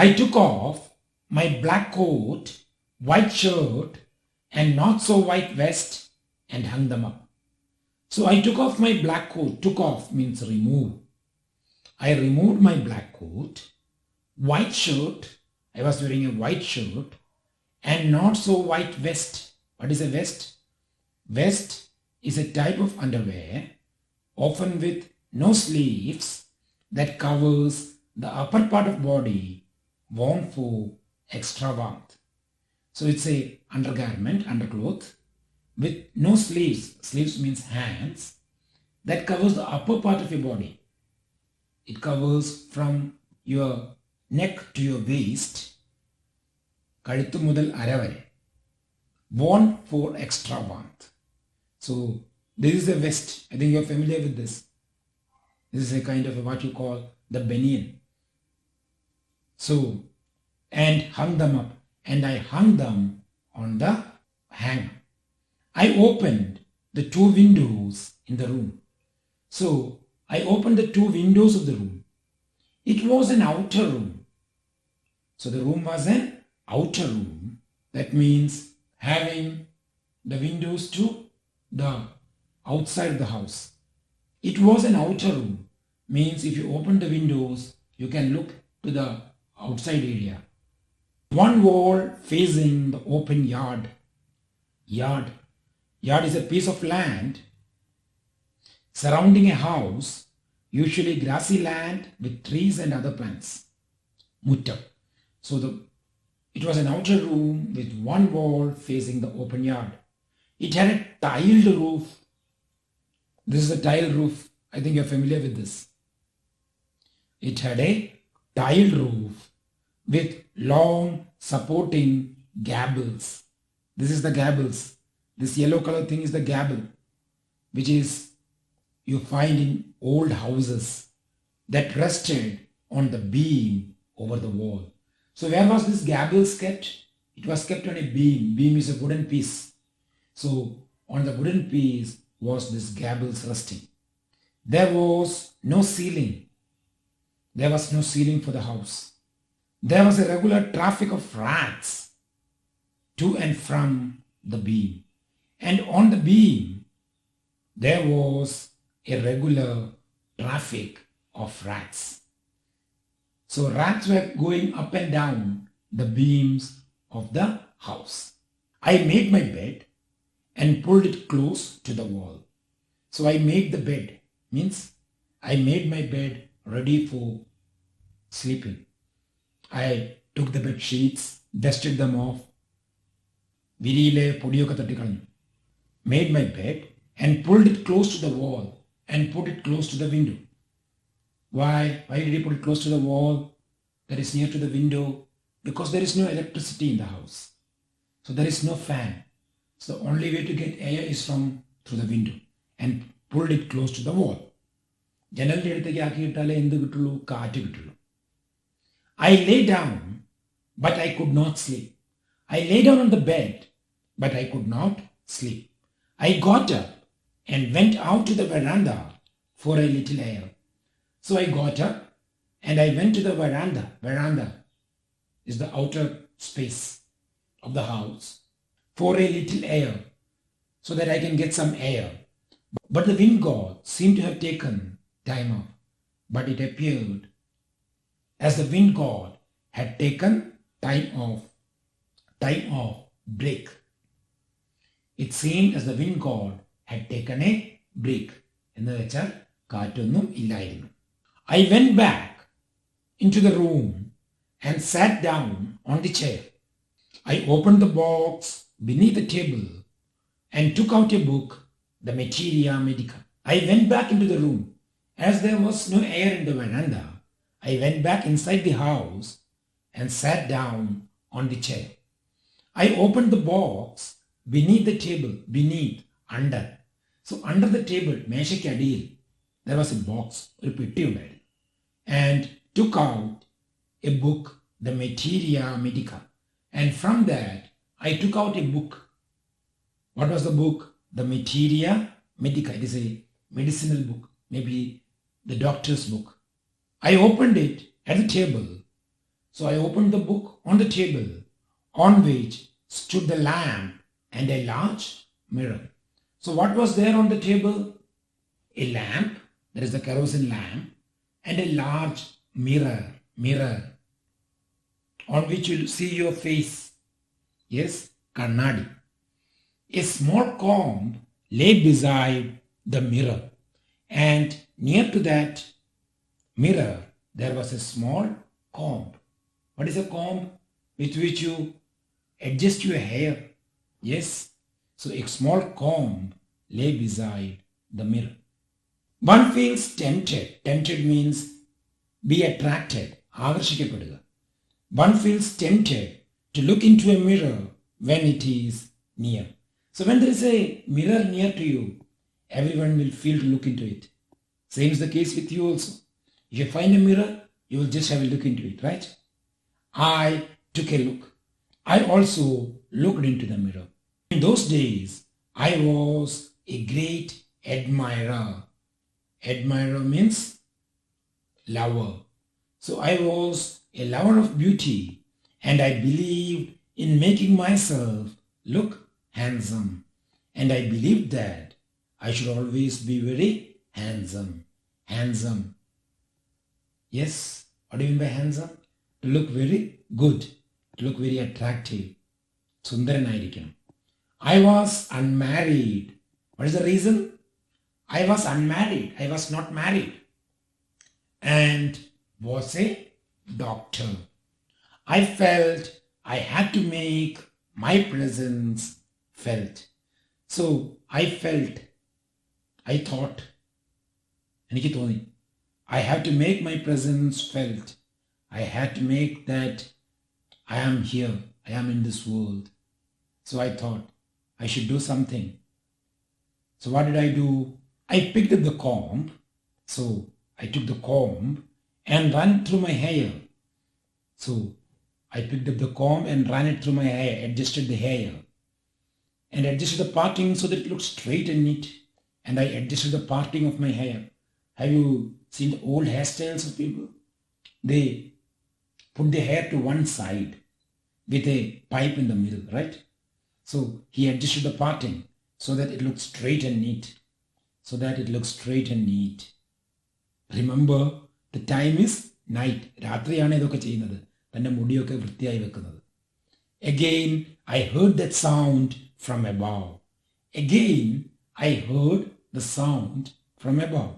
I took off my black coat, white shirt, and not so white vest and hung them up. So I took off my black coat. Took off means remove. I removed my black coat, white shirt. I was wearing a white shirt and not so white vest. What is a vest? Vest is a type of underwear, often with no sleeves, that covers the upper part of body, worn for extra warmth. So it's a undergarment, undercloth, with no sleeves. Sleeves means hands. That covers the upper part of your body. It covers from your neck to your waist, കഴുത്ത് മുതൽ അര വരെ. Worn for extra warmth. So this is a vest. I think you're familiar with this. This is a kind of what you call the banyan. So, and hung them up. And I hung them on the hanger. I opened the two windows in the room. So I opened the two windows of the room. It was an outer room. So the room was an outer room. That means having the windows to the outside of the house. It was an outer room. Means if you open the windows, you can look to the outside area. One wall facing the open yard. Yard is a piece of land surrounding a house, usually grassy land with trees and other plants. Mutta. So it was an outer room with one wall facing the open yard. It had a tiled roof. This is a tile roof. I think you're familiar with this. It had a tiled roof with long supporting gables. This is the gables. This yellow color thing is the gable, which is you find in old houses that rested on the beam over the wall. So where was this gables kept? It was kept on a beam. Beam is a wooden piece. So on the wooden piece was this gables resting. There was no ceiling. There was no ceiling for the house. There was a regular traffic of rats to and from the beam. And on the beam, there was a regular traffic of rats. So rats were going up and down the beams of the house. I made my bed and pulled it close to the wall. So I made the bed, means I made my bed ready for sleeping. I took the bed sheets, dusted them off, വിരിയിലെ പൊടിയൊക്കെ തട്ടിക്കളഞ്ഞു. Made my bed and pulled it close to the wall and put it close to the window. Why? Why did he put it close to the wall that is near to the window? Because there is no electricity in the house. So there is no fan. So the only way to get air is from through the window and pulled it close to the wall. ജനലിൻ്റെ അടുത്തേക്ക് ആക്കിയിട്ടാലേ എന്ത് കിട്ടുള്ളൂ? കാറ്റ് കിട്ടുള്ളൂ. I lay down, but I could not sleep. I lay down on the bed, but I could not sleep. I got up and went out to the veranda for a little air. So I got up and I went to the veranda. Veranda is the outer space of the house for a little air so that I can get some air. But the wind god seemed to have taken time off. But it appeared as the wind god had taken time off break. It seemed as the wind god had taken a break. എന്ന് വെച്ചാൽ കാറ്റൊന്നും ഇല്ലായിരുന്നു. I went back into the room and sat down on the chair. I opened the box beneath the table and took out a book, the Materia Medica. I went back into the room. As there was no air in the veranda, I went back inside the house and sat down on the chair. I opened the box beneath the table, under. So under the table, മേശയ്ക്കടിയിൽ, there was a box, ഒരു പെട്ടി ഉണ്ടായിരുന്നു. And took out a book, the Materia Medica. And from that, I took out a book. What was the book? The Materia Medica. It is a medicinal book, maybe the doctor's book. I opened it at the table So I opened the book on the table on which stood the lamp and a large mirror. So what was there on the table? A lamp, that is the kerosene lamp, and a large mirror on which you see your face. Yes, kannadi. A small comb lay beside the mirror, and near to that mirror there was a small comb. What is a comb? With which you adjust your hair. Yes, so a small comb lay beside the mirror. One feels tempted. Tempted means be attracted. ആകർഷിക്കപ്പെടുക. One feels tempted to look into a mirror when it is near. So when there is a mirror near to you, everyone will feel to look into it. Same is the case with you also. If you find a mirror, you will just have a look into it, right? I took a look. I also looked into the mirror. In those days, I was a great admirer. Admirer means lover. So I was a lover of beauty, and I believed in making myself look handsome. And I believed that I should always be very handsome. Handsome. Yes, what do you mean by handsome? To look very good, to look very attractive. Sundaranayirikkanam. I was unmarried. What is the reason? I was unmarried. I was not married. And was a doctor. I felt I had to make my presence felt. So I thought, എനിക്ക് തോന്നി, I have to make my presence felt. I had to make that I am here, I am in this world. So I thought I should do something. So what did I do? I picked up the comb. So I took the comb and ran it through my hair. So I picked up the comb and ran it through my hair, adjusted the hair, and adjusted the parting so that it looked straight and neat. And I adjusted the parting of my hair. Have you seen the old hairstyles of people? They put the hair to one side with a pipe in the middle, right? So he adjusted the parting so that it looks straight and neat. So that it looks straight and neat. Remember, the time is night. രാത്രിയാണ് ഇതൊക്കെ ചെയ്യുന്നത്. തൻ്റെ മുടിയൊക്കെ വൃത്തിയായി വെക്കുന്നത്. Again, I heard that sound from above. Again, I heard the sound from above.